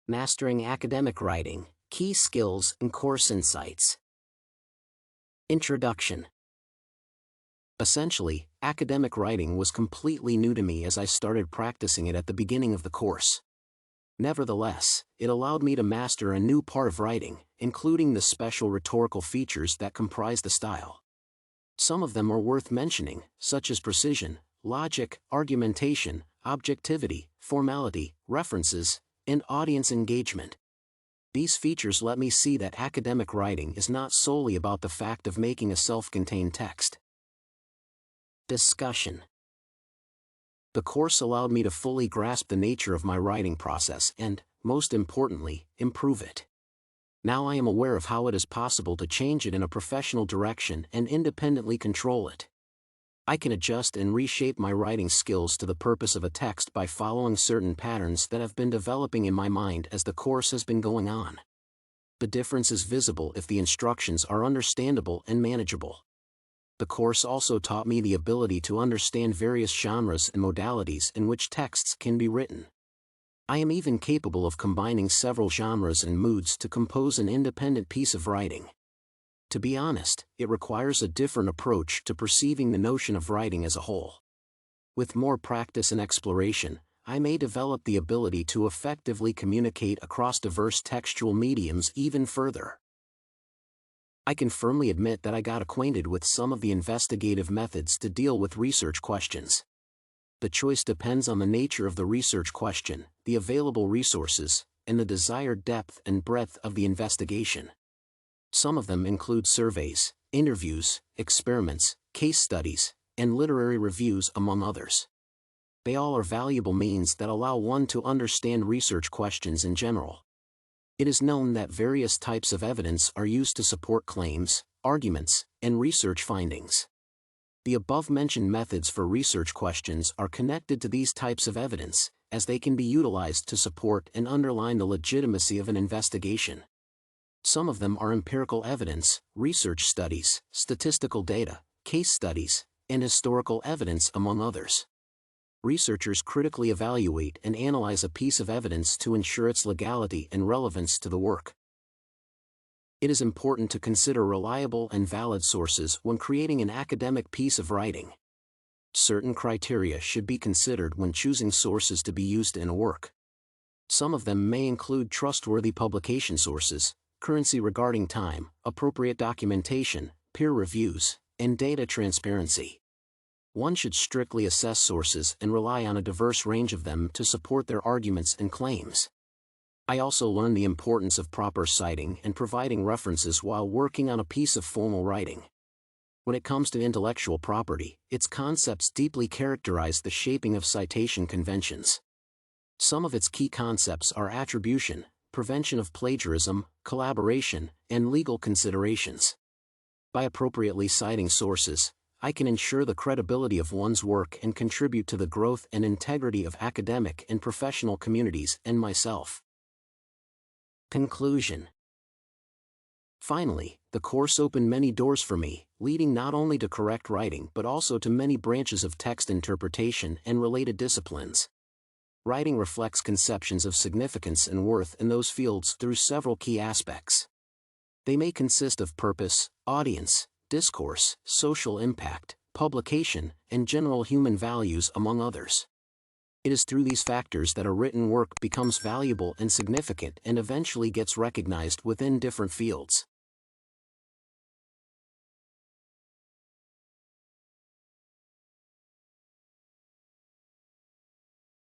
Mastering Academic Writing, Key Skills and Course Insights. Introduction. Essentially, academic writing was completely new to me as I started practicing it at the beginning of the course. Nevertheless, it allowed me to master a new part of writing, including the special rhetorical features that comprise the style. Some of them are worth mentioning, such as precision, logic, argumentation, objectivity, formality, references, and audience engagement. These features let me see that academic writing is not solely about the fact of making a self-contained text. Discussion. The course allowed me to fully grasp the nature of my writing process and, most importantly, improve it. Now I am aware of how it is possible to change it in a professional direction and independently control it. I can adjust and reshape my writing skills to the purpose of a text by following certain patterns that have been developing in my mind as the course has been going on. The difference is visible if the instructions are understandable and manageable. The course also taught me the ability to understand various genres and modalities in which texts can be written. I am even capable of combining several genres and moods to compose an independent piece of writing. To be honest, it requires a different approach to perceiving the notion of writing as a whole. With more practice and exploration, I may develop the ability to effectively communicate across diverse textual mediums even further. I can firmly admit that I got acquainted with some of the investigative methods to deal with research questions. The choice depends on the nature of the research question, the available resources, and the desired depth and breadth of the investigation. Some of them include surveys, interviews, experiments, case studies, and literary reviews, among others. They all are valuable means that allow one to understand research questions in general. It is known that various types of evidence are used to support claims, arguments, and research findings. The above-mentioned methods for research questions are connected to these types of evidence, as they can be utilized to support and underline the legitimacy of an investigation. Some of them are empirical evidence, research studies, statistical data, case studies, and historical evidence, among others. Researchers critically evaluate and analyze a piece of evidence to ensure its legality and relevance to the work. It is important to consider reliable and valid sources when creating an academic piece of writing. Certain criteria should be considered when choosing sources to be used in a work. Some of them may include trustworthy publication sources, currency regarding time, appropriate documentation, peer reviews, and data transparency. One should strictly assess sources and rely on a diverse range of them to support their arguments and claims. I also learned the importance of proper citing and providing references while working on a piece of formal writing. When it comes to intellectual property, its concepts deeply characterize the shaping of citation conventions. Some of its key concepts are attribution, prevention of plagiarism, collaboration, and legal considerations. By appropriately citing sources, I can ensure the credibility of one's work and contribute to the growth and integrity of academic and professional communities and myself. Conclusion. Finally, the course opened many doors for me, leading not only to correct writing but also to many branches of text interpretation and related disciplines. Writing reflects conceptions of significance and worth in those fields through several key aspects. They may consist of purpose, audience, discourse, social impact, publication, and general human values, among others. It is through these factors that a written work becomes valuable and significant and eventually gets recognized within different fields.